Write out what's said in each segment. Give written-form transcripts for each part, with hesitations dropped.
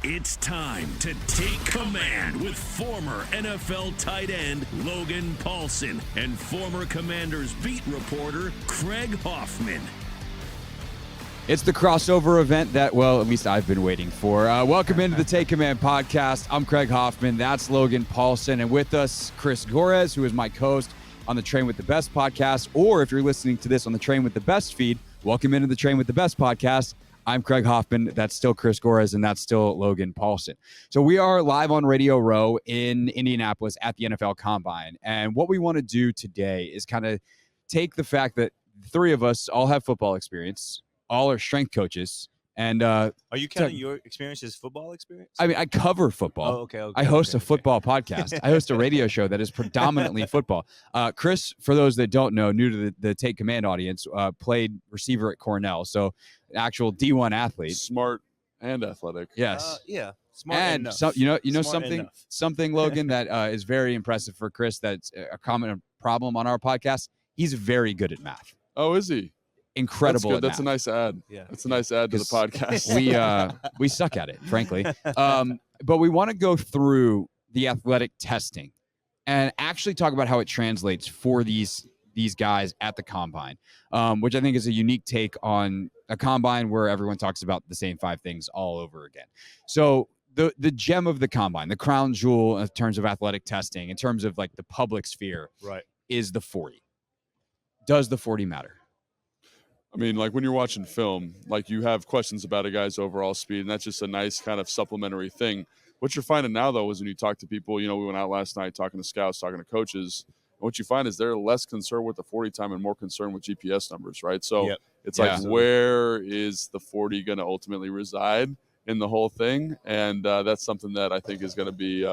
It's time to take command with former NFL tight end Logan Paulsen and former Commanders beat reporter Craig Hoffman. It's the crossover event that, well, at least I've been waiting for. Welcome into the Take Command podcast. I'm Craig Hoffman. That's Logan Paulsen. And with us, Chris Gorres, who is my co-host on the Train with the Best podcast. Or if you're listening to this on the Train with the Best feed, welcome into the Train with the Best podcast. I'm Craig Hoffman. That's still Chris Gorres, and that's still Logan Paulsen. So we are live on Radio Row in Indianapolis at the NFL Combine. And what we want to do today is kind of take the fact that the three of us all have football experience, all are strength coaches. And are you counting your experience as football experience? I mean, I cover football. Okay. I host a football podcast. I host a radio show that is predominantly football. Chris, for those that don't know, new to the Take Command audience, played receiver at Cornell. So an actual D1 athlete. Smart and athletic. Yes. Yeah. Smart and enough. So, you know Smart something, Logan, that is very impressive for Chris. That's a common problem on our podcast. He's very good at math. Oh, is he? Incredible. That's good. That's a nice ad. Yeah. That's a nice ad to the podcast. We suck at it, frankly. But we want to go through the athletic testing and actually talk about how it translates for these guys at the combine, which I think is a unique take on a combine where everyone talks about the same five things all over again. So the gem of the combine, the crown jewel in terms of athletic testing, in terms of like the public sphere, right, is the 40. Does the 40 matter? I mean, like when you're watching film, like you have questions about a guy's overall speed, and that's just a nice kind of supplementary thing. What you're finding now, though, is when you talk to people, we went out last night talking to scouts, talking to coaches, and what you find is they're less concerned with the 40 time and more concerned with GPS numbers, right? So It's like, where is the 40 going to ultimately reside in the whole thing? And that's something that I think is going to be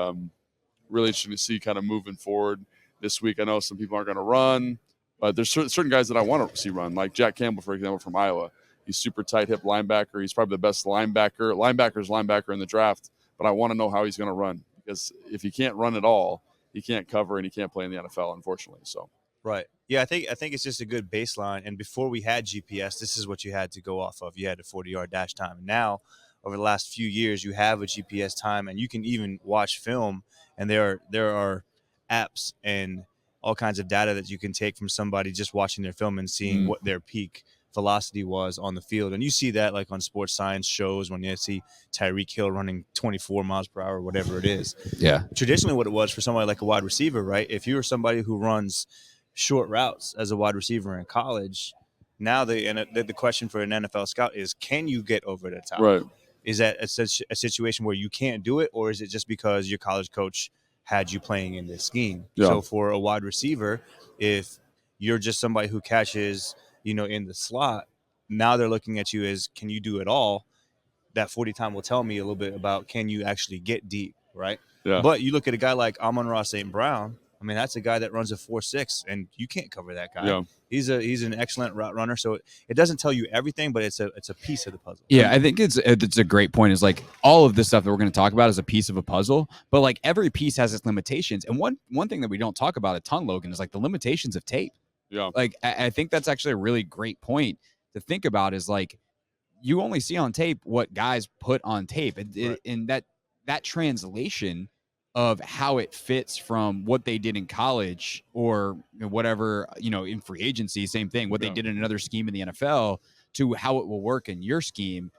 really interesting to see kind of moving forward this week. I know some people aren't going to run. But there's certain guys that I want to see run, like Jack Campbell, for example, from Iowa. He's super tight hip linebacker. He's probably the best linebacker in the draft. But I want to know how he's going to run, because if he can't run at all, he can't cover and he can't play in the NFL, unfortunately. So right, yeah, I think it's just a good baseline. And before we had GPS, this is what you had to go off of. You had a 40-yard dash time. And now, over the last few years, you have a GPS time, and you can even watch film. And there are apps and all kinds of data that you can take from somebody just watching their film and seeing what their peak velocity was on the field. And you see that like on sports science shows when you see Tyreek Hill running 24 miles per hour, whatever it is. Yeah. Traditionally what it was for somebody like a wide receiver, right? If you were somebody who runs short routes as a wide receiver in college, now the question for an NFL scout is, can you get over the top? Right. Is that a situation where you can't do it, or is it just because your college coach had you playing in this scheme? Yeah. So for a wide receiver, if you're just somebody who catches, in the slot, now they're looking at you as, can you do it all? That 40 time will tell me a little bit about, can you actually get deep, right? Yeah. But you look at a guy like Amon-Ra St. Brown. I mean, that's a guy that runs a 4.6, and you can't cover that guy. Yeah. He's an excellent route runner. So it doesn't tell you everything, but it's a piece of the puzzle. Yeah, I think it's a great point. Is like all of this stuff that we're going to talk about is a piece of a puzzle, but like every piece has its limitations. And one thing that we don't talk about a ton, Logan, is like the limitations of tape. Yeah. Like I think that's actually a really great point to think about. Is like you only see on tape what guys put on tape, and that translation of how it fits from what they did in college or whatever, in free agency, same thing, what they did in another scheme in the NFL to how it will work in your scheme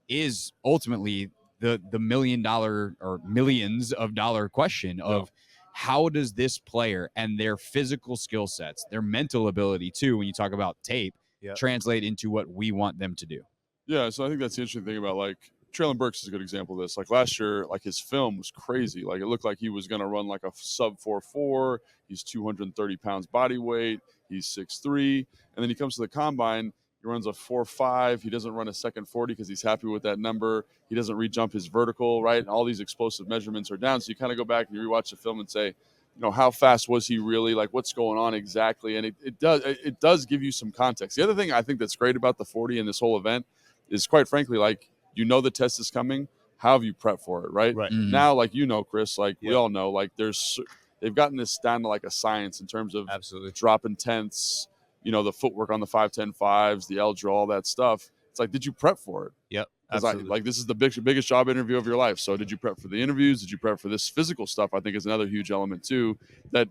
is ultimately the $1 million or millions of dollar question of how does this player and their physical skill sets, their mental ability too, when you talk about tape, translate into what we want them to do. Yeah, so I think that's the interesting thing about, like, Traylon Burks is a good example of this. Like last year, like his film was crazy. Like it looked like he was going to run like a sub 4.4. He's 230 pounds body weight. He's 6'3". And then he comes to the combine. He runs a 4.5. He doesn't run a second 40 because he's happy with that number. He doesn't re-jump his vertical, right? And all these explosive measurements are down. So you kind of go back and you rewatch the film and say, how fast was he really? Like what's going on exactly? And it does give you some context. The other thing I think that's great about the 40 and this whole event is, quite frankly, like, the test is coming. How have you prepped for it, right? Mm-hmm. Now, like, Chris, like we all know, like they've gotten this down to like a science in terms of dropping tenths, the footwork on the 5.10 5s, the L drill, all that stuff. It's like, did you prep for it? Yep. Absolutely. This is the biggest job interview of your life. So did you prep for the interviews? Did you prep for this physical stuff? I think is another huge element too. That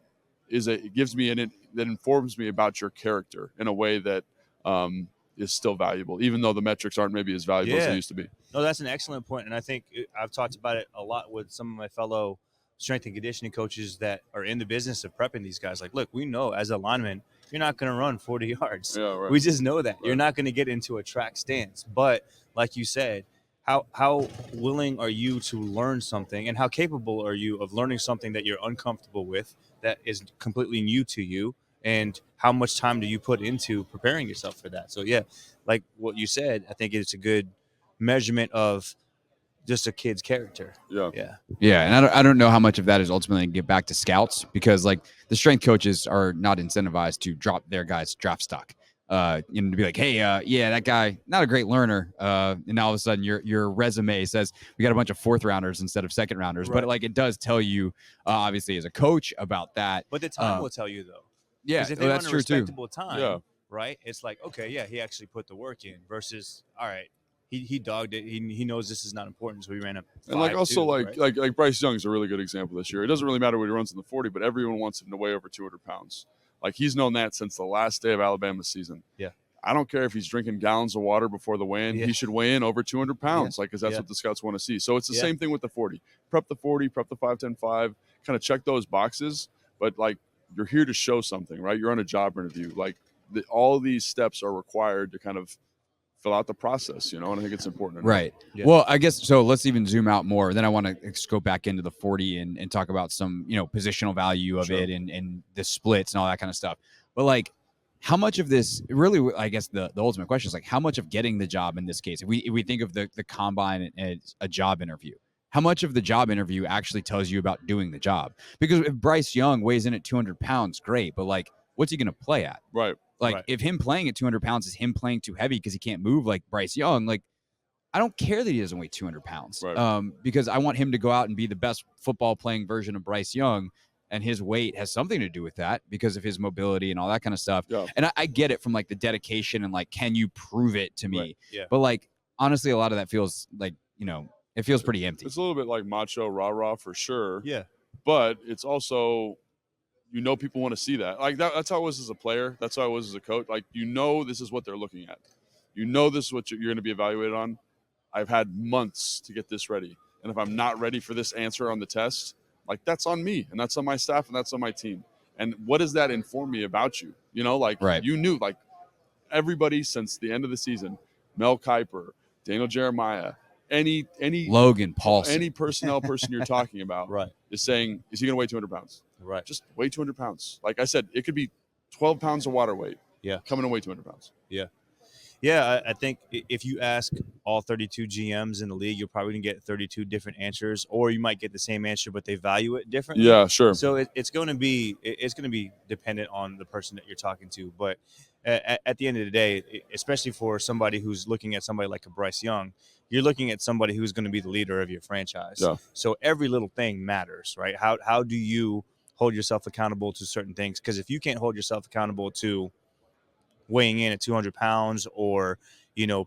it gives me that informs me about your character in a way that is still valuable, even though the metrics aren't maybe as valuable as they used to be. No, that's an excellent point. And I think I've talked about it a lot with some of my fellow strength and conditioning coaches that are in the business of prepping these guys. Like, look, we know as a lineman, you're not going to run 40 yards. Yeah, right. We just know that. Right. You're not going to get into a track stance. But like you said, how willing are you to learn something, and how capable are you of learning something that you're uncomfortable with, that is completely new to you, and how much time do you put into preparing yourself for that? So, yeah, like what you said, I think it's a good measurement of just a kid's character. Yeah. And I don't know how much of that is ultimately going to get back to scouts, because like the strength coaches are not incentivized to drop their guys' draft stock. To be like, hey, that guy, not a great learner. And all of a sudden your resume says we got a bunch of 4th rounders instead of 2nd rounders. Right. But like it does tell you, obviously as a coach, about that. But the time will tell you though. Yeah, Because if they that's run a true too. respectable time, right? It's like, okay, yeah, he actually put the work in, versus, all right, he dogged it. He knows this is not important, so he ran a 5-2, and like also right? like Bryce Young's a really good example this year. It doesn't really matter what he runs in the 40, but everyone wants him to weigh over 200 pounds. Like he's known that since the last day of Alabama's season. Yeah. I don't care if he's drinking gallons of water before the weigh-in. Yeah. He should weigh in over 200 pounds, because that's what the scouts want to see. So it's the same thing with the 40. Prep the 40, prep the 5-10-5, kind of check those boxes. But like you're here to show something, right? You're on a job interview. Like all these steps are required to kind of fill out the process, and I think it's important. Right. Yeah. Well, I guess so. Let's even zoom out more. Then I want to go back into the 40 and talk about some, positional value of it and the splits and all that kind of stuff. But like, how much of this really, I guess the ultimate question is like, how much of getting the job in this case, if we think of the combine as a job interview, how much of the job interview actually tells you about doing the job? Because if Bryce Young weighs in at 200 pounds, great. But like, what's he going to play at? Right. Like if him playing at 200 pounds is him playing too heavy because he can't move like Bryce Young, like I don't care that he doesn't weigh 200 pounds, because I want him to go out and be the best football playing version of Bryce Young. And his weight has something to do with that because of his mobility and all that kind of stuff. Yeah. And I get it from like the dedication and like, can you prove it to me? Right. Yeah. But like, honestly, a lot of that feels like, it feels pretty empty. It's a little bit like macho rah-rah for sure. Yeah. But it's also, people want to see that. Like that's how I was as a player. That's how I was as a coach. Like, this is what they're looking at. This is what you're going to be evaluated on. I've had months to get this ready. And if I'm not ready for this answer on the test, like that's on me and that's on my staff and that's on my team. And what does that inform me about you? You knew like everybody since the end of the season, Mel Kiper, Daniel Jeremiah, any Logan, Paulson, any personnel person you're talking about is saying, is he going to weigh 200 pounds? Right. Just weigh 200 pounds. Like I said, it could be 12 pounds of water weight. Yeah. Coming to weigh 200 pounds. Yeah. Yeah, I think if you ask all 32 GMs in the league, you're probably going to get 32 different answers, or you might get the same answer, but they value it differently. Yeah, sure. So it's going to be dependent on the person that you're talking to. But at the end of the day, especially for somebody who's looking at somebody like a Bryce Young, you're looking at somebody who's going to be the leader of your franchise. Yeah. So every little thing matters, right? How do you hold yourself accountable to certain things? Because if you can't hold yourself accountable to weighing in at 200 pounds or,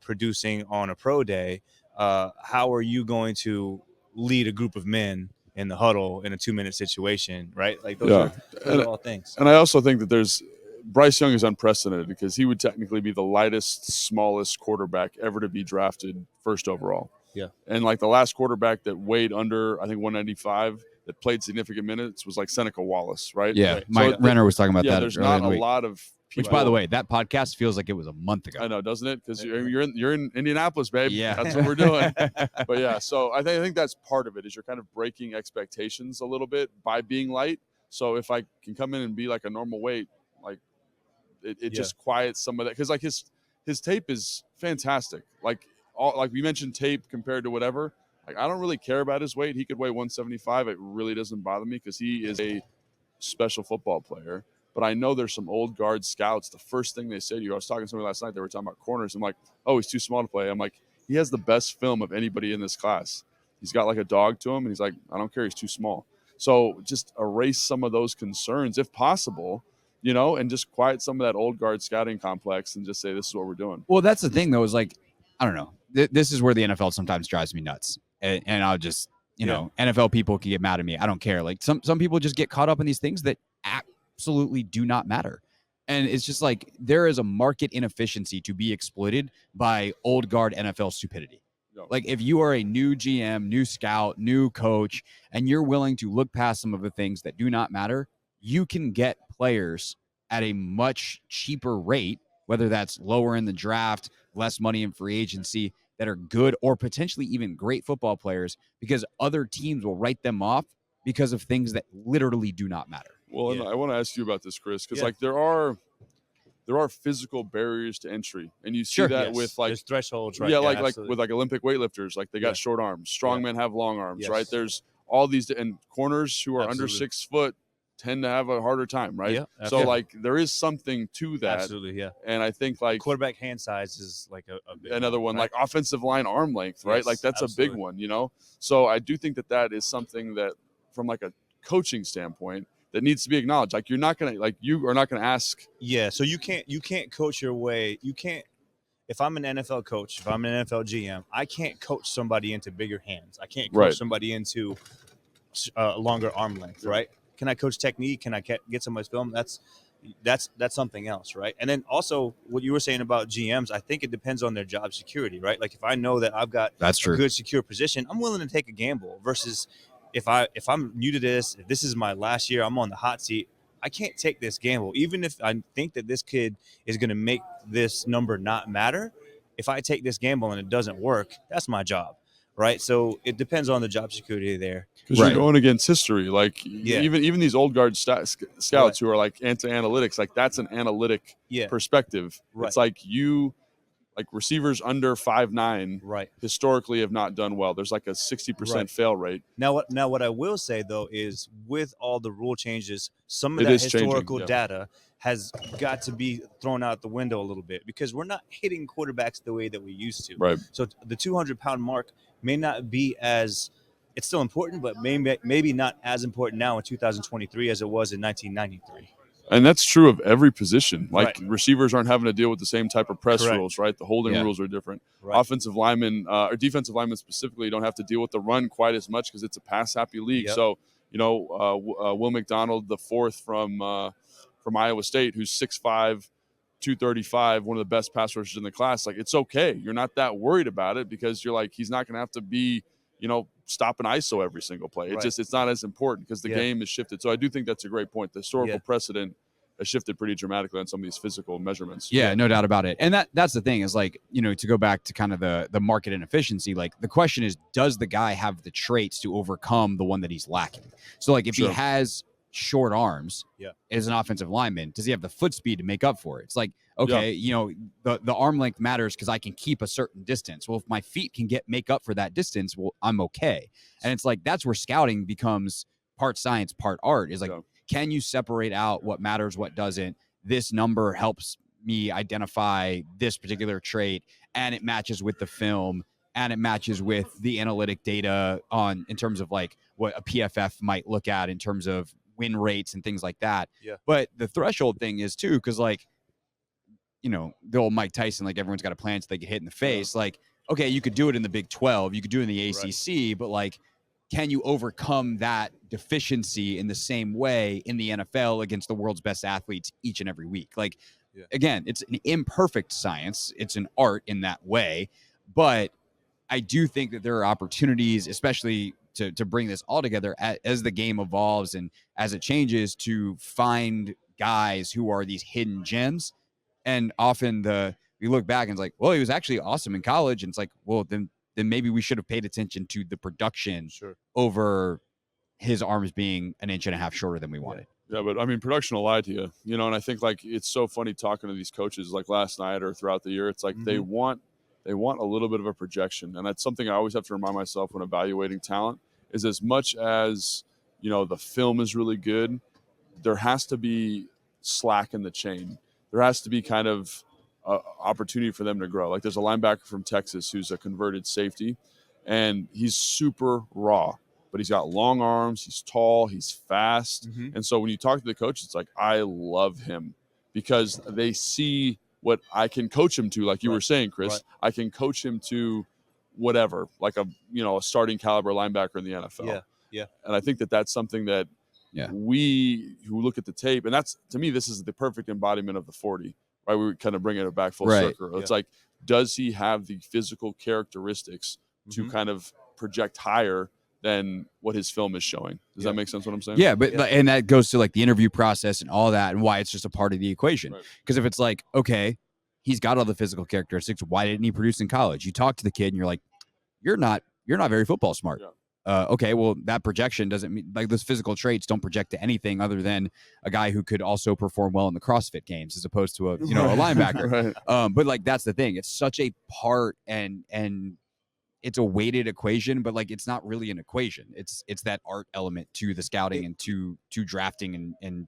producing on a pro day, how are you going to lead a group of men in the huddle in a 2-minute situation, right? Like those are all things. And I also think that Bryce Young is unprecedented because he would technically be the lightest, smallest quarterback ever to be drafted first overall. Yeah. And like the last quarterback that weighed under, I think 195 that played significant minutes was like Seneca Wallace, right? Yeah. Mike Renner was talking about that. There's not a lot of people. Which, by the way, that podcast feels like it was a month ago. I know, doesn't it? Because you're in Indianapolis, babe. Yeah, that's what we're doing. But yeah, so I think that's part of it is you're kind of breaking expectations a little bit by being light. So if I can come in and be like a normal weight, like it just quiets some of that because like his tape is fantastic. Like we mentioned tape compared to whatever. Like I don't really care about his weight. He could weigh 175. It really doesn't bother me because he is a special football player. But I know there's some old guard scouts. The first thing they say to you, I was talking to somebody last night, they were talking about corners. I'm like, oh, he's too small to play. I'm like, he has the best film of anybody in this class. He's got like a dog to him, and he's like, I don't care, he's too small. So just erase some of those concerns if possible, and just quiet some of that old guard scouting complex and just say, this is what we're doing. Well, that's the thing, though, is like, I don't know. this is where the NFL sometimes drives me nuts. And I'll just, you know, NFL people can get mad at me. I don't care. Like some people just get caught up in these things that absolutely do not matter. And it's just like there is a market inefficiency to be exploited by old guard NFL stupidity. Like if you are a new GM, new scout, new coach, and you're willing to look past some of the things that do not matter, you can get players at a much cheaper rate, whether that's lower in the draft, less money in free agency, that are good or potentially even great football players, because other teams will write them off because of things that literally do not matter. Well, and I want to ask you about this, Chris, because like there are physical barriers to entry, and you see that with like there's thresholds, right? Yeah, like with like Olympic weightlifters, like they got short arms. Strongmen have long arms, right? There's all these, and corners who are under 6 foot tend to have a harder time, right? Yeah, so like there is something to that. Absolutely, yeah. And I think like quarterback hand size is like a big another one, right? Like offensive line arm length, right? Like that's a big one, you know? So I do think that is something that from like a coaching standpoint that needs to be acknowledged. Like you are not gonna ask. Yeah, so you can't coach your way. You can't. If I'm an NFL coach, if I'm an NFL GM, I can't coach somebody into bigger hands. I can't coach somebody into longer arm length, right? Can I coach technique? Can I get somebody's film? That's something else, right? And then also what you were saying about GMs, I think it depends on their job security, right? Like if I know that I've got a good secure position, I'm willing to take a gamble versus if I'm new to this, if this is my last year, I'm on the hot seat, I can't take this gamble. Even if I think that this kid is going to make this number not matter, if I take this gamble and it doesn't work, that's my job, right? So it depends on the job security there. Because you're going against history. Like even these old guard scouts who are like anti-analytics, like that's an analytic perspective. Right. It's like receivers under 5'9", historically have not done well. There's like a 60% fail rate. Now what I will say though is with all the rule changes, some of that historical data has got to be thrown out the window a little bit because we're not hitting quarterbacks the way that we used to. Right. So the 200-pound mark may not be it's still important, but maybe not as important now in 2023 as it was in 1993. And that's true of every position. Like receivers aren't having to deal with the same type of press rules, right? The holding rules are different. Offensive linemen or defensive linemen specifically don't have to deal with the run quite as much because it's a pass-happy league. So, you know, Will McDonald, the fourth from Iowa State, who's 6'5", 235, one of the best pass rushers in the class. Like, it's okay. You're not that worried about it because you're like, he's not going to have to be, you know, stop an ISO every single play. It's not as important because the game has shifted. So I do think that's a great point. The historical precedent has shifted pretty dramatically on some of these physical measurements. Yeah, no doubt about it. And that's the thing is like, you know, to go back to kind of the market inefficiency, like the question is, does the guy have the traits to overcome the one that he's lacking? So like if he has short arms as an offensive lineman, does he have the foot speed to make up for it? It's like, okay, you know, the arm length matters because I can keep a certain distance. Well, if my feet can make up for that distance, well, I'm okay. And it's like, that's where scouting becomes part science, part art, is like, can you separate out what matters, what doesn't? This number helps me identify this particular trait, and it matches with the film, and it matches with the analytic data in terms of like what a PFF might look at in terms of win rates and things like that. But the threshold thing is too, because like, you know, the old Mike Tyson, like everyone's got a plan so they get hit in the face. Like, okay, you could do it in the Big 12, you could do it in the ACC, but like, can you overcome that deficiency in the same way in the NFL against the world's best athletes each and every week? Like, again, it's an imperfect science. It's an art in that way. But I do think that there are opportunities, especially to bring this all together as the game evolves and as it changes, to find guys who are these hidden gems. And often we look back and it's like, well, he was actually awesome in college. And it's like, well, then maybe we should have paid attention to the production over his arms being an inch and a half shorter than we wanted. Yeah, but I mean, production will lie to you, you know, and I think like it's so funny talking to these coaches like last night or throughout the year. It's like they want a little bit of a projection. And that's something I always have to remind myself when evaluating talent is as much as, you know, the film is really good, there has to be slack in the chain. There has to be kind of opportunity for them to grow. Like there's a linebacker from Texas who's a converted safety, and he's super raw, but he's got long arms, he's tall, he's fast. And so when you talk to the coach, it's like, I love him because they see what I can coach him to, like you were saying, Chris. Right. I can coach him to whatever, like a starting caliber linebacker in the NFL. Yeah. And I think that that's something that we who look at the tape, and that's, to me, this is the perfect embodiment of the 40, right? We kind of bring it back full circle. It's like, does he have the physical characteristics to kind of project higher than what his film is showing? Does that make sense what I'm saying? Yeah, but and that goes to like the interview process and all that, and why it's just a part of the equation. Because if it's like, okay, he's got all the physical characteristics, why didn't he produce in college? You talk to the kid and you're like, you're not very football smart. Okay, well, that projection doesn't mean, like, those physical traits don't project to anything other than a guy who could also perform well in the CrossFit games as opposed to a linebacker. But like, that's the thing. It's such a part, and it's a weighted equation, but like, it's not really an equation. It's that art element to the scouting and to drafting and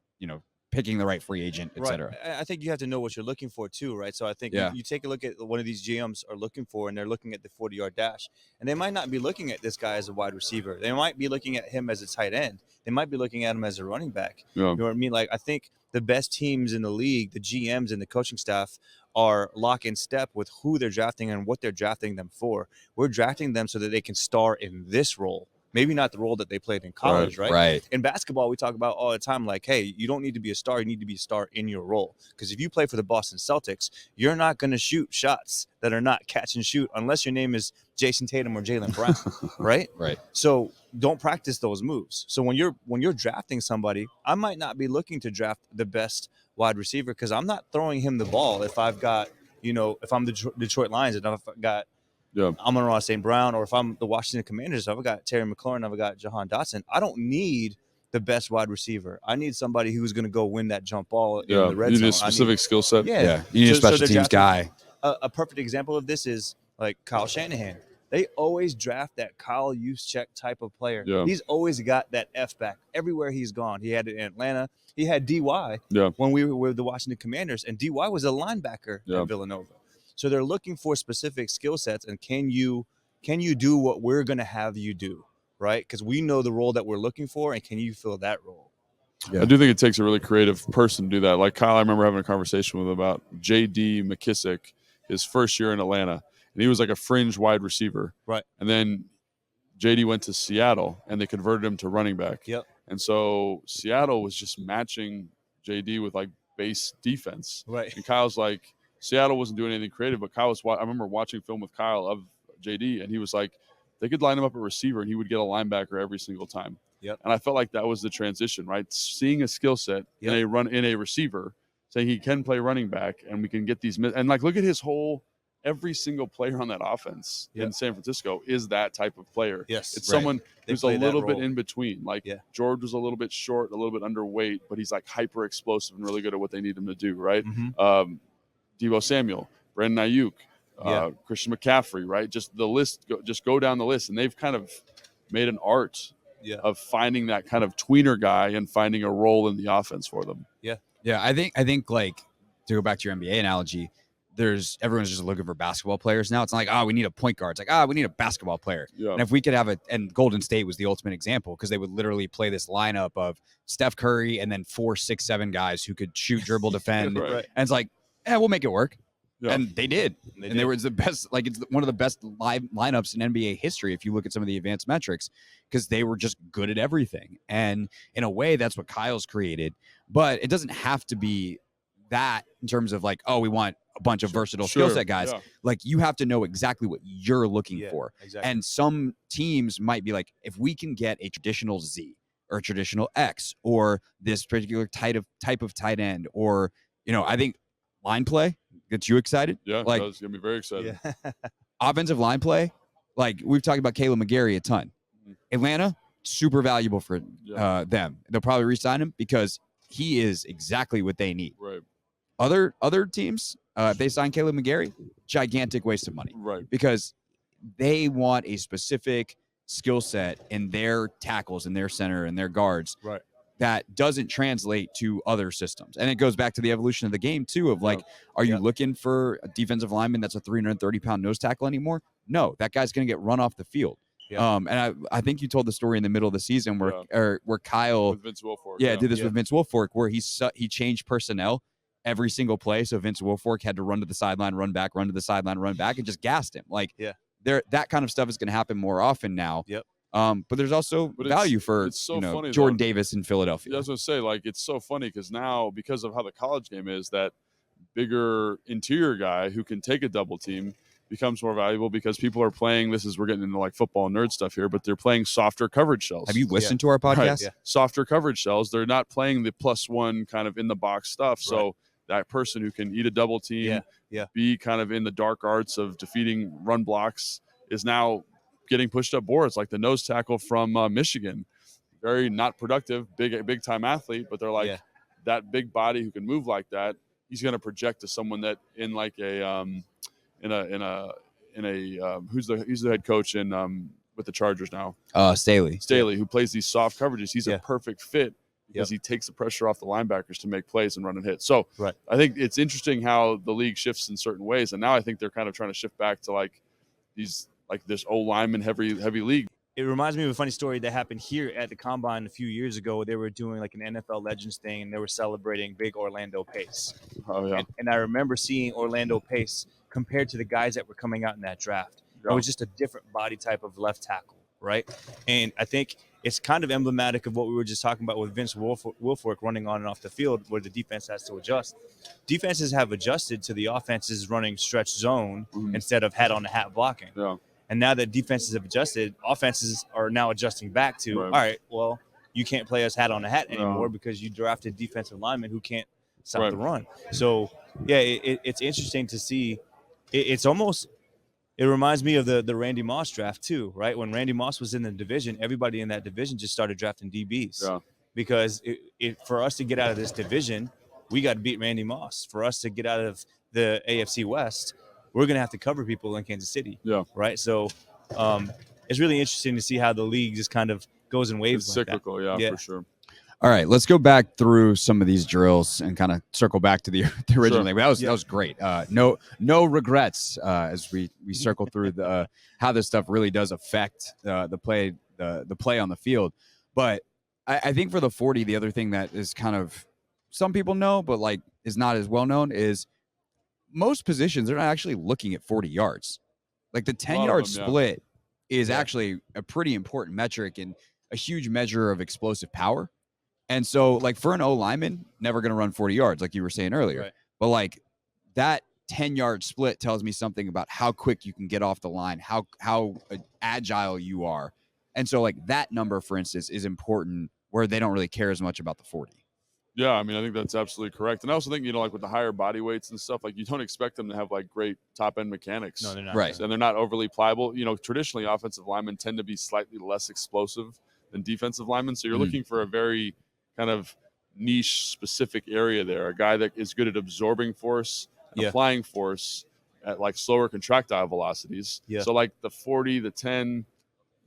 picking the right free agent, et cetera. I think you have to know what you're looking for too, right? So I think you take a look at one of these GMs are looking for, and they're looking at the 40-yard dash, and they might not be looking at this guy as a wide receiver. They might be looking at him as a tight end. They might be looking at him as a running back. You know what I mean? Like, I think the best teams in the league, the GMs and the coaching staff, are lock in step with who they're drafting and what they're drafting them for. We're drafting them so that they can star in this role. Maybe not the role that they played in college, right? In basketball, we talk about all the time, like, hey, you don't need to be a star. You need to be a star in your role. Because if you play for the Boston Celtics, you're not going to shoot shots that are not catch and shoot unless your name is Jason Tatum or Jaylen Brown, right? So don't practice those moves. So when you're drafting somebody, I might not be looking to draft the best wide receiver because I'm not throwing him the ball if I've got, if I'm the Detroit Lions and I've got Amon-Ra St. Brown, or if I'm the Washington Commanders, I've got Terry McLaurin, I've got Jahan Dotson. I don't need the best wide receiver. I need somebody who's going to go win that jump ball in the red zone. You need a specific skill set. You need a special teams guy. A perfect example of this is like Kyle Shanahan. They always draft that Kyle Juszczyk type of player. He's always got that F back everywhere he's gone. He had it in Atlanta. He had DY when we were with the Washington Commanders, and DY was a linebacker in Villanova. So they're looking for specific skill sets, and can you do what we're going to have you do, right? Because we know the role that we're looking for, and can you fill that role? I do think it takes a really creative person to do that. Like Kyle, I remember having a conversation with him about J.D. McKissick, his first year in Atlanta, and he was like a fringe wide receiver. Right. And then J.D. went to Seattle, and they converted him to running back. And so Seattle was just matching J.D. with like base defense. And Kyle's like, Seattle wasn't doing anything creative, but Kyle was. I remember watching film with Kyle of JD, and he was like, they could line him up a receiver, and he would get a linebacker every single time. And I felt like that was the transition, right? Seeing a skill set in a receiver, saying he can play running back, and we can get these. And like, look at his every single player on that offense in San Francisco is that type of player. It's someone who's a little bit in between. Like George was a little bit short, a little bit underweight, but he's like hyper explosive and really good at what they need him to do, right? Deebo Samuel, Brandon Ayuk, Christian McCaffrey, right? Just the list, go down the list. And they've kind of made an art of finding that kind of tweener guy and finding a role in the offense for them. I think like, to go back to your NBA analogy, everyone's just looking for basketball players now. It's not like, we need a point guard. It's like, we need a basketball player. And if we could have and Golden State was the ultimate example, because they would literally play this lineup of Steph Curry and then 4, 6, 7 guys who could shoot, dribble, defend. And it's like, we'll make it work. And they did. They were the best, like, it's one of the best lineups in NBA history if you look at some of the advanced metrics, because they were just good at everything. And in a way, that's what Kyle's created. But it doesn't have to be that in terms of like, we want a bunch of versatile skill set guys. Like, you have to know exactly what you're looking for. And some teams might be like, if we can get a traditional Z or a traditional X or this particular type of tight end, or, I think line play gets you excited. Like, it does get me very excited. Offensive line play, like we've talked about Caleb McGarry a ton. Atlanta, super valuable for them. They'll probably re-sign him because he is exactly what they need. Other teams, if they sign Caleb McGarry, gigantic waste of money. Because they want a specific skill set in their tackles and their center and their guards. That doesn't translate to other systems. And it goes back to the evolution of the game too, of like, are you looking for a defensive lineman that's a 330-pound nose tackle anymore? No, that guy's going to get run off the field. And I think you told the story in the middle of the season where Kyle with Vince Wilfork, did this with Vince Wilfork, where he changed personnel every single play. So Vince Wilfork had to run to the sideline, run back, run to the sideline, run back, and just gassed him. Like, that kind of stuff is going to happen more often now. Yep. But there's also value for funny, Jordan though. Davis in Philadelphia. Yeah, I was going to say, like, it's so funny because now, because of how the college game is, that bigger interior guy who can take a double team becomes more valuable because people are playing. We're getting into like football nerd stuff here, but they're playing softer coverage shells. Have you listened to our podcast? Right. Yeah. Softer coverage shells. They're not playing the +1 kind of in the box stuff. So that person who can eat a double team, be kind of in the dark arts of defeating run blocks is now getting pushed up boards, like the nose tackle from Michigan. Very not productive, big time athlete, but they're like that big body who can move like that. He's going to project to someone that in like a who's the head coach in with the Chargers now? Staley, who plays these soft coverages. He's a perfect fit because he takes the pressure off the linebackers to make plays and run and hit. So I think it's interesting how the league shifts in certain ways, and now I think they're kind of trying to shift back to like these this O lineman heavy league. It reminds me of a funny story that happened here at the Combine a few years ago. They were doing like an NFL Legends thing, and they were celebrating big Orlando Pace. Oh, yeah. And I remember seeing Orlando Pace compared to the guys that were coming out in that draft. It was just a different body type of left tackle, right? And I think it's kind of emblematic of what we were just talking about with Vince Wilfork running on and off the field, where the defense has to adjust. Defenses have adjusted to the offenses running stretch zone instead of hat-on-the-hat blocking. Yeah. And now that defenses have adjusted, offenses are now adjusting back to, all right, well, you can't play us hat on the hat anymore because you drafted defensive linemen who can't stop the run. So, it's interesting to see. It reminds me of the Randy Moss draft too, right? When Randy Moss was in the division, everybody in that division just started drafting DBs because for us to get out of this division, we got to beat Randy Moss. For us to get out of the AFC West, we're going to have to cover people in Kansas City. Yeah. Right. So it's really interesting to see how the league just kind of goes in waves. It's cyclical. Yeah, for sure. All right. Let's go back through some of these drills and kind of circle back to the original thing. That was great. No regrets as we circle through the how this stuff really does affect the play on the field. But I think for the 40, the other thing that is kind of some people know, but like is not as well known is most positions are not actually looking at 40 yards. Like the 10-yard split is actually a pretty important metric and a huge measure of explosive power. And so like for an O lineman, never going to run 40 yards like you were saying earlier. Right. But like that 10-yard split tells me something about how quick you can get off the line, how agile you are. And so like that number, for instance, is important where they don't really care as much about the 40. Yeah, I mean, I think that's absolutely correct. And I also think, like with the higher body weights and stuff, like you don't expect them to have like great top end mechanics. No, they're not. Right. And they're not overly pliable. Traditionally offensive linemen tend to be slightly less explosive than defensive linemen. So you're looking for a very kind of niche specific area there. A guy that is good at absorbing force, and applying force at like slower contractile velocities. Yeah. So like the 40, the 10,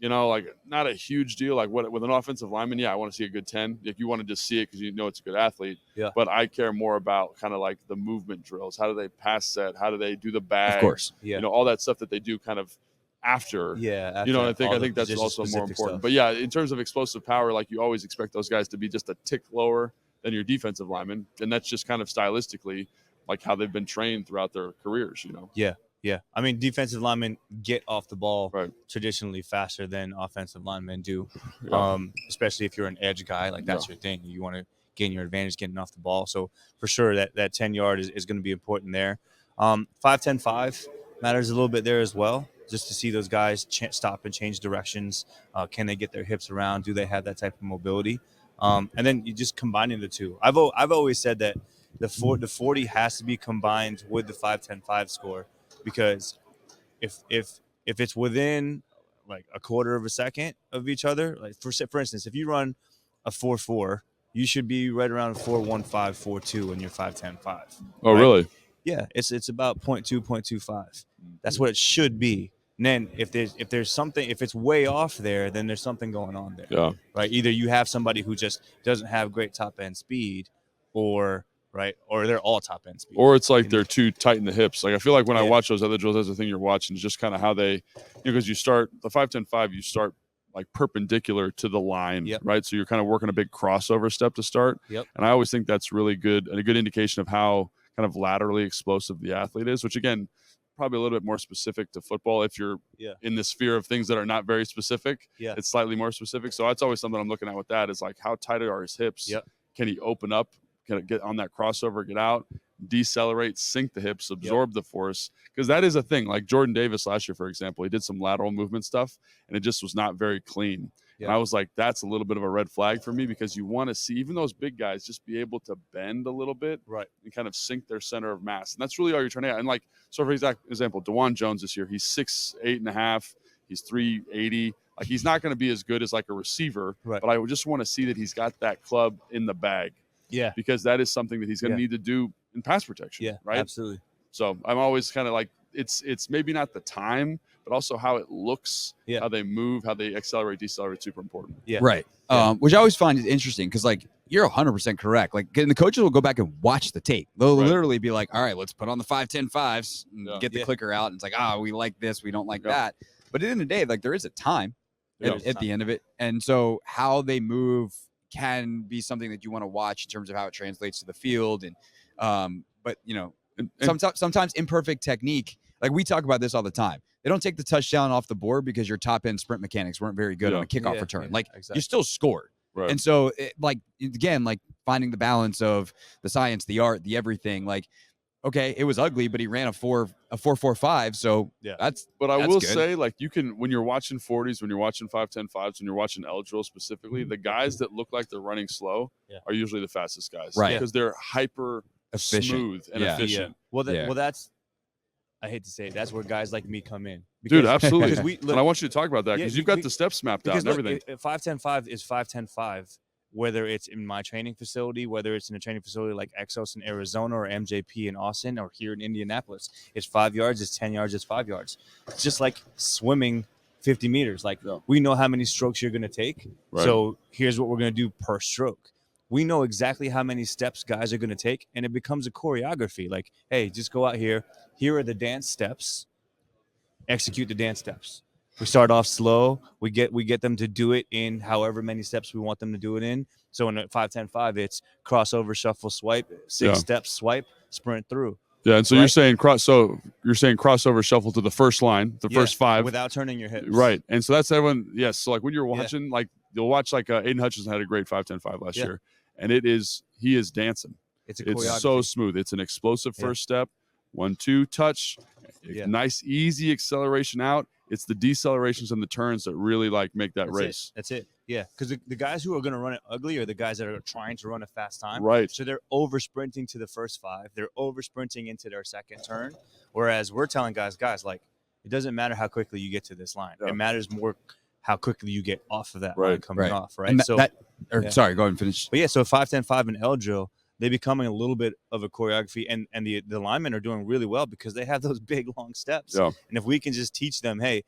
like not a huge deal. Like with an offensive lineman, I want to see a good 10. If you want to just see it because it's a good athlete. Yeah. But I care more about kind of like the movement drills. How do they pass set? How do they do the bag? Of course. Yeah. all that stuff that they do kind of after. Yeah. After I think that's also more important. Stuff. But in terms of explosive power, like you always expect those guys to be just a tick lower than your defensive lineman, and that's just kind of stylistically like how they've been trained throughout their careers. Yeah. Yeah, I mean, defensive linemen get off the ball traditionally faster than offensive linemen do, especially if you're an edge guy. Like, that's your thing. You want to gain your advantage getting off the ball. So, for sure, that 10-yard is going to be important there. 5-10-5 matters a little bit there as well, just to see those guys stop and change directions. Can they get their hips around? Do they have that type of mobility? And then you just combining the two. I've always said that the 40 has to be combined with the 5-10-5 score. Because if it's within like a quarter of a second of each other, like for instance, if you run a 4.4, you should be right around 4.15, 4.2 in your 5-10-5. Oh, right? Really? Yeah, it's about 0.2, 0.25. That's what it should be. And then if there's something, if it's way off there, then there's something going on there. Yeah. Right. Either you have somebody who just doesn't have great top end speed, or they're all top end speed. Or it's like they're too tight in the hips. Like I feel like when I watch those other drills, that's the thing you're watching is just kind of how they, because you start the 5-10-5, you start like perpendicular to the line, Yep. right? So you're kind of working a big crossover step to start. Yep. And I always think that's really good and a good indication of how kind of laterally explosive the athlete is, which again, probably a little bit more specific to football. If you're in the sphere of things that are not very specific, it's slightly more specific. So that's always something I'm looking at with that is like, how tight are his hips? Yep. Can he open up? Can it get on that crossover, get out, decelerate, sink the hips, absorb the force? Because that is a thing. Like Jordan Davis last year, for example, he did some lateral movement stuff, and it just was not very clean. And I was like, that's a little bit of a red flag for me, because you want to see even those big guys just be able to bend a little bit, right, and kind of sink their center of mass. And that's really all you're trying to get. And like, so for example, DeJuan Jones this year, he's 6'8.5", he's 380. Like, he's not going to be as good as like a receiver, right, but I just want to see that he's got that club in the bag. Yeah, because that is something that he's going to need to do in pass protection. Yeah, right. Absolutely. So I'm always kind of like, it's maybe not the time, but also how it looks, how they move, how they accelerate, decelerate, super important. Yeah. Right. Which I always find interesting, because like, you're 100% correct. Like, and the coaches will go back and watch the tape. They'll literally be like, all right, let's put on the 5-10-5s and get the clicker out. And it's like, we like this, we don't like that. But at the end of the day, like, there is a time at the end of it. And so how they move can be something that you want to watch in terms of how it translates to the field. And but you know, sometimes imperfect technique, like we talk about this all the time, they don't take the touchdown off the board because your top end sprint mechanics weren't very good on a kickoff return. Like, you still scored. Right. And so like, again, like finding the balance of the science, the art, the everything. Like, okay, it was ugly, but he ran a 4.45. So that's will good. say, like, you can, when you're watching 40s, when you're watching 5-10-5s, when you're watching L drill specifically, the guys that look like they're running slow are usually the fastest guys, right? Because they're hyper smooth and efficient. Well, that's, I hate to say it, that's where guys like me come in. Dude, absolutely. And I want you to talk about that, because you've got the steps mapped out and everything. 5-10-5 is 5-10-5. Whether it's in my training facility, whether it's in a training facility like Exos in Arizona or MJP in Austin or here in Indianapolis, it's 5 yards, it's 10 yards, it's 5 yards. It's just like swimming 50 meters. Like, we know how many strokes you're going to take. Right. So here's what we're going to do per stroke. We know exactly how many steps guys are going to take, and it becomes a choreography. Like, hey, just go out here. Here are the dance steps. Execute the dance steps. We start off slow. We get them to do it in however many steps we want them to do it in. So in a 5-10-5, it's crossover, shuffle, swipe, 6 steps, swipe, sprint through. Yeah, and so you're saying crossover, shuffle to the first line, the first 5 without turning your hips. Right, and so that's everyone. Yes, so like when you're watching, like you'll watch like Aiden Hutchinson had a great 5-10-5 last year, and he is dancing. It's so smooth. It's an explosive first step, 1-2 touch, nice easy acceleration out. It's the decelerations and the turns that really like make that race. That's it. Yeah, because the guys who are going to run it ugly are the guys that are trying to run a fast time. Right. So they're over sprinting to the first 5. They're over sprinting into their second turn. Whereas we're telling guys, like, it doesn't matter how quickly you get to this line. It matters more how quickly you get off of that line coming off. Right. And sorry, go ahead and finish. But so 5-10-5 and L drill, they're becoming a little bit of a choreography, and the linemen are doing really well because they have those big, long steps. Yeah. And if we can just teach them, hey,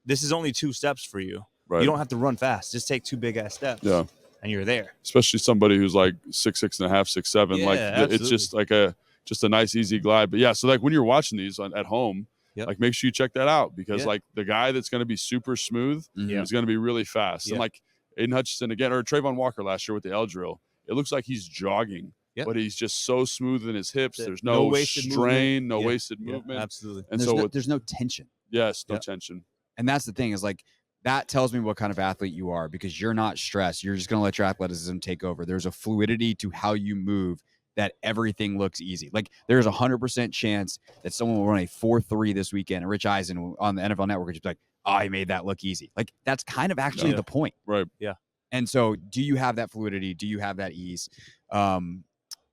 this is only 2 steps for you. Right. You don't have to run fast. Just take 2 big-ass steps. Yeah. And you're there. Especially somebody who's like 6'6.5", 6'7". Like, absolutely. It's just like a nice, easy glide. But, so like when you're watching these at home, like make sure you check that out, because like the guy that's going to be super smooth is going to be really fast. And like Aiden Hutchinson again, or Trayvon Walker last year with the L drill, it looks like he's jogging. Yep. But he's just so smooth in his hips. There's no strain, no wasted movement. Absolutely. And there's no tension. Yes, no tension. And that's the thing, is like, that tells me what kind of athlete you are, because you're not stressed. You're just going to let your athleticism take over. There's a fluidity to how you move that everything looks easy. Like, there's 100% chance that someone will run a 4.3 this weekend, and Rich Eisen on the NFL Network is just like, oh, he made that look easy. Like, that's kind of actually the point. Right. Yeah. And so do you have that fluidity? Do you have that ease?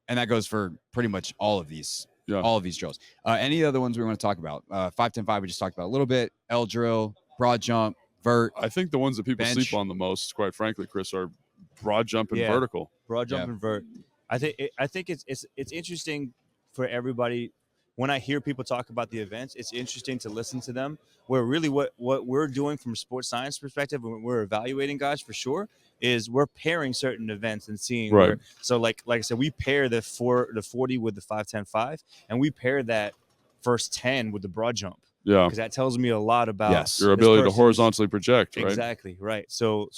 And that goes for pretty much all of these drills. Any other ones we want to talk about? 5-10-5, we just talked about a little bit. L drill, broad jump, vert. I think the ones that people bench. sleep on the most, quite frankly, Chris, are broad jump and vertical. Broad jump and vert. I think it's interesting for everybody. When I hear people talk about the events, it's interesting to listen to them. Where really what we're doing from a sports science perspective, when we're evaluating guys for sure, is we're pairing certain events and seeing where. So like I said, we pair the 40 with the 5-10-5, and we pair that first 10 with the broad jump. Yeah. Because that tells me a lot about Yes. Your this ability to person's- horizontally project, right? Exactly, right. So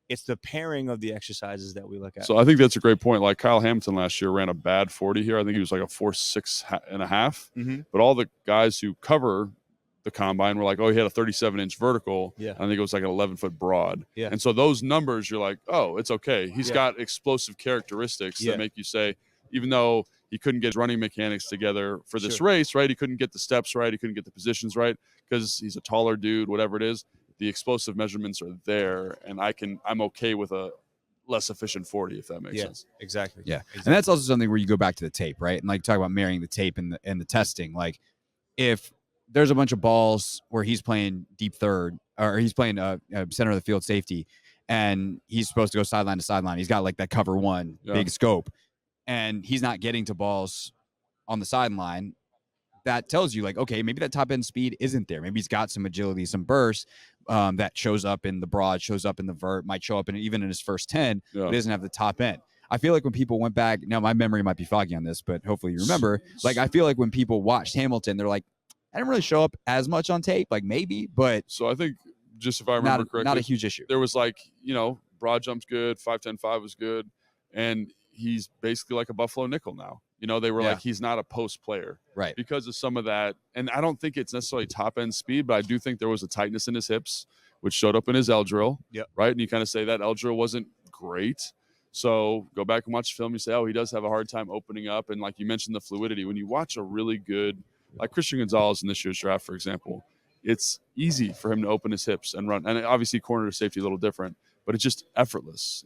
it's the pairing of the exercises that we look at. So I think that's a great point. Like Kyle Hamilton last year ran a bad 40 here. I think he was like a 4.6.5. Mhm. But all the guys who cover the combine were like, oh, he had a 37-inch vertical. Yeah. I think it was like an 11-foot broad. Yeah. And so those numbers, you're like, oh, it's okay. He's Yeah. got explosive characteristics Yeah. that make you say, even though he couldn't get his running mechanics together for this Sure. race, right? He couldn't get the steps right. He couldn't get the positions right because he's a taller dude, whatever it is. The explosive measurements are there, and I'm okay with a less efficient 40, if that makes sense. Exactly. Yeah. Exactly. And that's also something where you go back to the tape, right? And like talk about marrying the tape and the testing. Like if there's a bunch of balls where he's playing deep third or he's playing center of the field safety and he's supposed to go sideline to sideline. He's got like that cover one big scope and he's not getting to balls on the sideline. That tells you like, okay, maybe that top end speed isn't there. Maybe he's got some agility, some burst that shows up in the broad, shows up in the vert, might show up even in his first 10, but he doesn't have the top end. I feel like when people went back, now my memory might be foggy on this, but hopefully you remember, like I feel like when people watched Hamilton, they're like, I didn't really show up as much on tape, like maybe, but So I think just if I remember correctly, not a huge issue. there was like, broad jump's good, 5.10.5 was good, and he's basically like a Buffalo nickel now. They were like, he's not a post player. Right. Because of some of that. And I don't think it's necessarily top end speed, but I do think there was a tightness in his hips, which showed up in his L drill. Yep. Right. And you kind of say that L drill wasn't great. So go back and watch the film. You say, oh, he does have a hard time opening up. And like you mentioned, the fluidity. When you watch a really good, like Christian Gonzalez in this year's draft, for example, it's easy for him to open his hips and run. And obviously corner to safety a little different, but it's just effortless.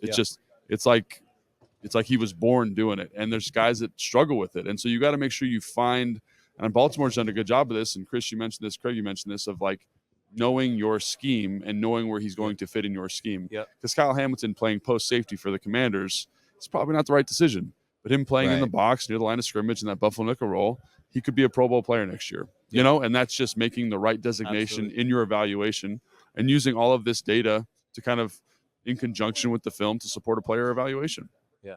It's like he was born doing it. And there's guys that struggle with it. And so you got to make sure you find, and Baltimore's done a good job of this. And Chris, you mentioned this, Craig, you mentioned this, of like knowing your scheme and knowing where he's going to fit in your scheme. Because Kyle Hamilton playing post safety for the Commanders is probably not the right decision. But him playing in the box near the line of scrimmage in that Buffalo nickel role, he could be a Pro Bowl player next year. And that's just making the right designation in your evaluation and using all of this data to kind of in conjunction with the film to support a player evaluation.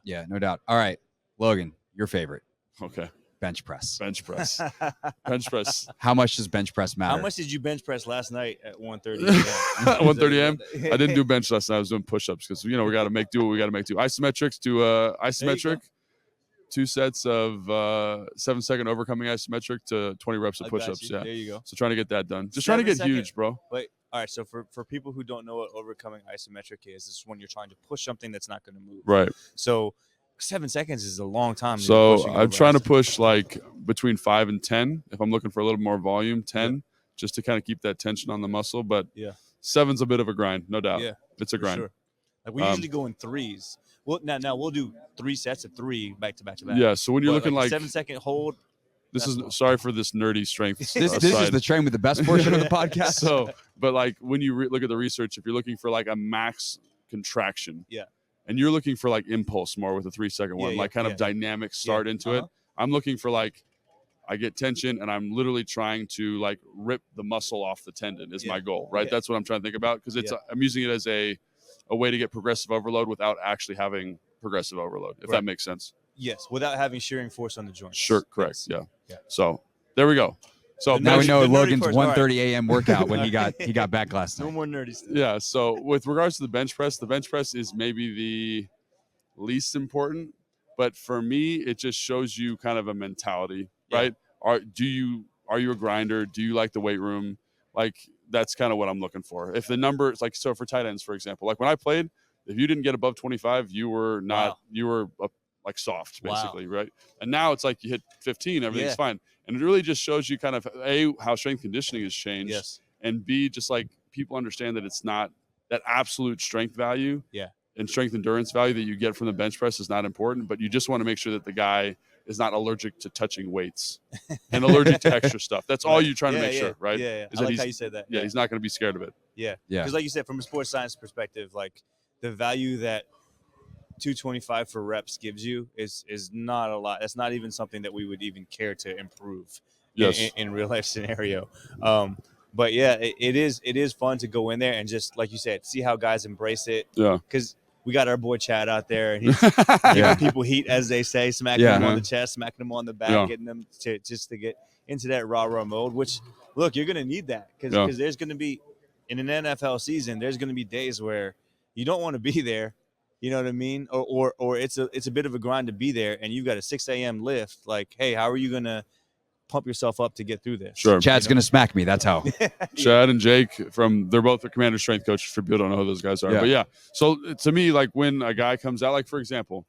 Yeah, no doubt. All right, Logan, your favorite. Okay. Bench press. Bench press. Bench press. How much does bench press matter? How much did you bench press last night at 1:30 1:30 a.m. I didn't do bench last night. I was doing push-ups because we got to make do what we got to make do. Isometrics to isometric. 2 sets of 7-second overcoming isometric to 20 reps of push-ups. Yeah. There you go. So trying to get that done. Just trying to get huge, bro. Wait. All right. So for people who don't know what overcoming isometric is, it's when you're trying to push something that's not going to move. Right. So 7 seconds is a long time. So I'm trying to push like between 5 and 10. If I'm looking for a little more volume, 10, just to kind of keep that tension on the muscle. But 7's a bit of a grind, no doubt. Yeah, it's a grind. Sure. Like we usually go in threes. Well, now we'll do 3 sets of 3 back to back to back. Yeah. So when you're looking like 7-second hold. This is sorry for this nerdy strength. This is the train with the best portion of the podcast. So, but like when you look at the research, if you're looking for like a max contraction, and you're looking for like impulse more with a 3-second one, like kind of dynamic start into it. I'm looking for like I get tension and I'm literally trying to like rip the muscle off the tendon is my goal, right? That's what I'm trying to think about because it's I'm using it as a way to get progressive overload without actually having progressive overload, if that makes sense. Yes, without having shearing force on the joints. Sure, correct. Yes. Yeah. So there we go. So now we know Logan's 1:30 a.m. workout when he got back last night. No more nerdy stuff. Yeah. So with regards to the bench press is maybe the least important, but for me, it just shows you kind of a mentality, right? Are you a grinder? Do you like the weight room? Like that's kind of what I'm looking for. If the number is like, so for tight ends, for example, like when I played, if you didn't get above 25, you were not, you were like soft basically. Right. And now it's like you hit 15, everything's fine. And it really just shows you kind of A, how strength conditioning has changed. Yes. And B, just like people understand that it's not that absolute strength value. Yeah. And strength endurance value that you get from the bench press is not important, but you just want to make sure that the guy is not allergic to touching weights and allergic to extra stuff. That's all you're trying to make sure, right? Yeah. Is I that like how you said that. Yeah, he's not going to be scared of it. Yeah. Yeah. Because like you said, from a sports science perspective, like the value that 225 for reps gives you is not a lot. That's not even something that we would even care to improve in real life scenario. But yeah, it is fun to go in there and just, like you said, see how guys embrace it. Yeah. Because we got our boy Chad out there, and he's giving people heat, as they say, smacking them on the chest, smacking them on the back, getting them to get into that rah-rah mode, which look, you're going to need that because Yeah. there's going to be in an NFL season, there's going to be days where you don't want to be there. You know what I mean? Or it's a bit of a grind to be there, and you've got a 6 a.m. lift. Like, hey, how are you going to pump yourself up to get through this? Sure. Chad's going to smack me. That's how. Chad and Jake they're both the Commander strength coaches for people who don't know who those guys are. Yeah. But yeah, so to me, like when a guy comes out, like for example,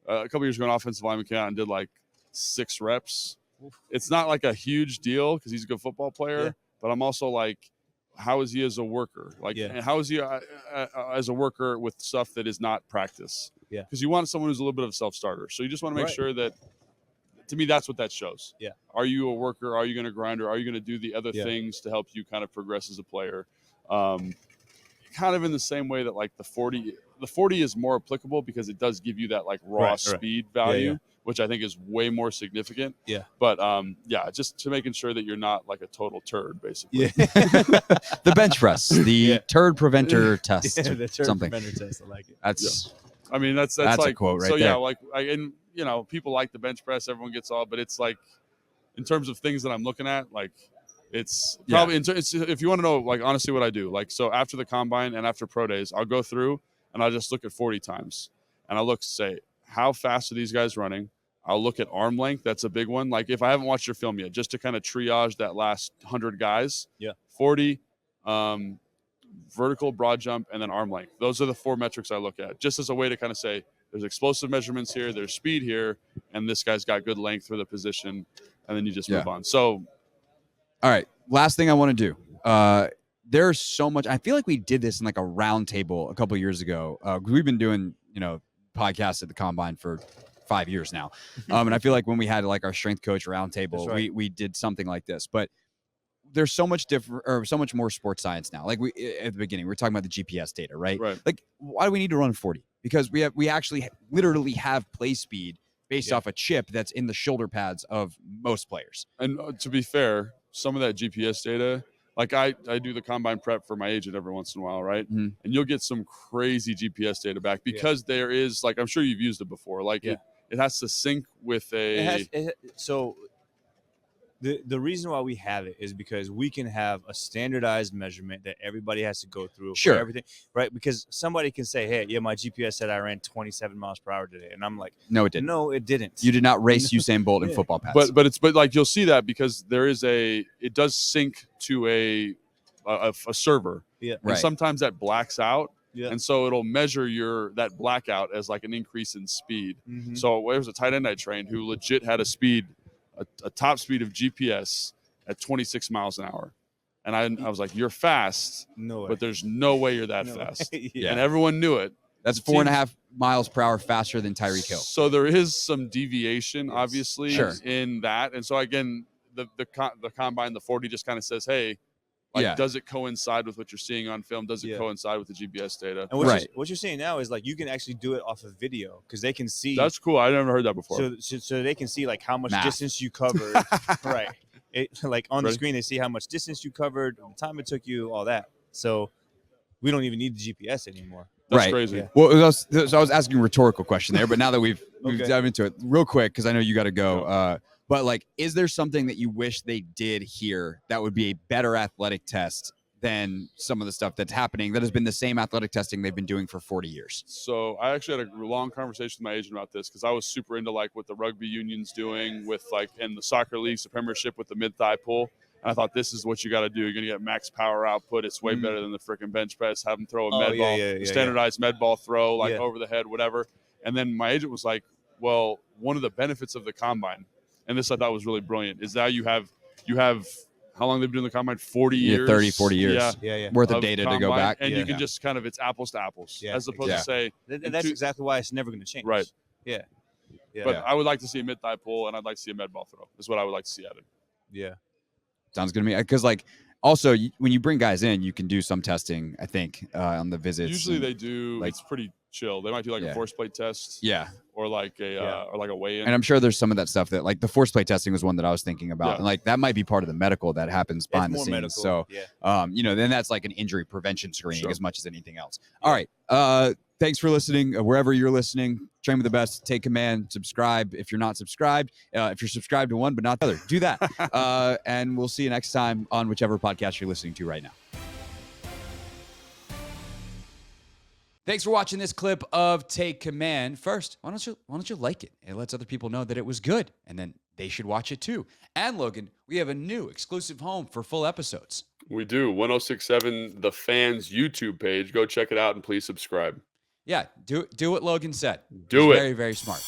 a couple years ago, an offensive lineman came out and did like 6 reps. It's not like a huge deal because he's a good football player, but I'm also like, how is he as a worker? Like, and how is he as a worker with stuff that is not practice? Yeah. Because you want someone who's a little bit of a self-starter. So you just want to make sure that, to me, that's what that shows. Yeah. Are you a worker? Are you going to grind? Or are you going to do the other things to help you kind of progress as a player? Kind of in the same way that like the 40 is more applicable because it does give you that like raw speed value, which I think is way more significant. Yeah. But just to making sure that you're not like a total turd, basically. Yeah. The bench press, the turd preventer test. The turd something. preventer test. I like it. That's. I mean, that's like a quote right so there. Yeah, like and you know, people like the bench press. Everyone gets all, but it's like in terms of things that I'm looking at, like. It's probably if you want to know, like honestly, what I do, like so after the combine and after pro days, I'll go through and I'll just look at 40 times, and I'll say how fast are these guys running. I'll look at arm length. That's a big one. Like if I haven't watched your film yet, just to kind of triage that last 100 guys. Yeah. 40, vertical, broad jump, and then arm length. Those are the 4 metrics I look at, just as a way to kind of say there's explosive measurements here, there's speed here, and this guy's got good length for the position, and then you just move on. So. All right. Last thing I want to do. There's so much. I feel like we did this in like a round table a couple of years ago. We've been doing, podcasts at the combine for 5 years now. And I feel like when we had like our strength coach round table, we did something like this. But there's so much different or so much more sports science now. Like at the beginning, we were talking about the GPS data, right? Like, why do we need to run 40? Because we actually literally have play speed based off a chip that's in the shoulder pads of most players. And to be fair, some of that GPS data, like I do the combine prep for my agent every once in a while, right? Mm-hmm. And you'll get some crazy GPS data back because there is, like, I'm sure you've used it before. Like it has to sync with so the reason why we have it is because we can have a standardized measurement that everybody has to go through for everything, right? Because somebody can say, hey, my GPS said I ran 27 miles per hour today. And I'm like, no, it didn't. No, it didn't. You did not race Usain Bolt in football pads. But like you'll see that because there is it does sync to a server. Yeah. And sometimes that blacks out. Yeah. And so it'll measure that blackout as like an increase in speed. Mm-hmm. So there was a tight end I trained who legit had a top speed of GPS at 26 miles an hour. And I was like, you're fast, but there's no way you're that fast. And everyone knew it. That's 4.5 miles per hour faster than Tyreek Hill. So there is some deviation, obviously, in that. And so, again, the combine, the 40 just kind of says, hey, does it coincide with what you're seeing on film? Does it coincide with the GPS data? And what you're saying now is like you can actually do it off of video because they can see. That's cool. I never heard that before. So they can see like how much distance you covered. Right. Like on the screen, they see how much distance you covered, the time it took you, all that. So we don't even need the GPS anymore. That's crazy. Yeah. Well, I was asking a rhetorical question there, but now that we've dived into it real quick, because I know you got to go. But like, is there something that you wish they did here that would be a better athletic test than some of the stuff that's happening that has been the same athletic testing they've been doing for 40 years? So I actually had a long conversation with my agent about this because I was super into like what the rugby union's doing with like in the soccer leagues, the Premiership with the mid-thigh pull. And I thought this is what you got to do. You're going to get max power output. It's way better than the freaking bench press. Have them throw a med ball, standardized med ball throw like over the head, whatever. And then my agent was like, well, one of the benefits of the combine, and this I thought was really brilliant, is now you have how long they've been doing the combine? 40 years. 30, 40 years worth of data combine, to go back. And you can just kind of, it's apples to apples as opposed to say. And that's exactly why it's never going to change. Right. Yeah. But I would like to see a mid-thigh pull, and I'd like to see a med ball throw. Is what I would like to see added. Yeah. Sounds good to me. Because like, also, when you bring guys in, you can do some testing, I think, on the visits. Usually they do. Like, it's pretty chill. They might do like a force plate test. Yeah. Or like a weigh-in. And I'm sure there's some of that stuff that like the force plate testing was one that I was thinking about. Yeah. And like that might be part of the medical that happens behind the scenes. Medical. So, then that's like an injury prevention screening as much as anything else. All right. Thanks for listening. Wherever you're listening, Train with the best, take command, subscribe if you're not subscribed. If you're subscribed to one but not the other, do that. And we'll see you next time on whichever podcast you're listening to right now. Thanks for watching this clip of Take Command. First, why don't you like it? It lets other people know that it was good, and then they should watch it too. And Logan, we have a new exclusive home for full episodes. We do. 1067 The Fans YouTube page. Go check it out and please subscribe. Yeah, do what Logan said. Do He's it. Very, very smart.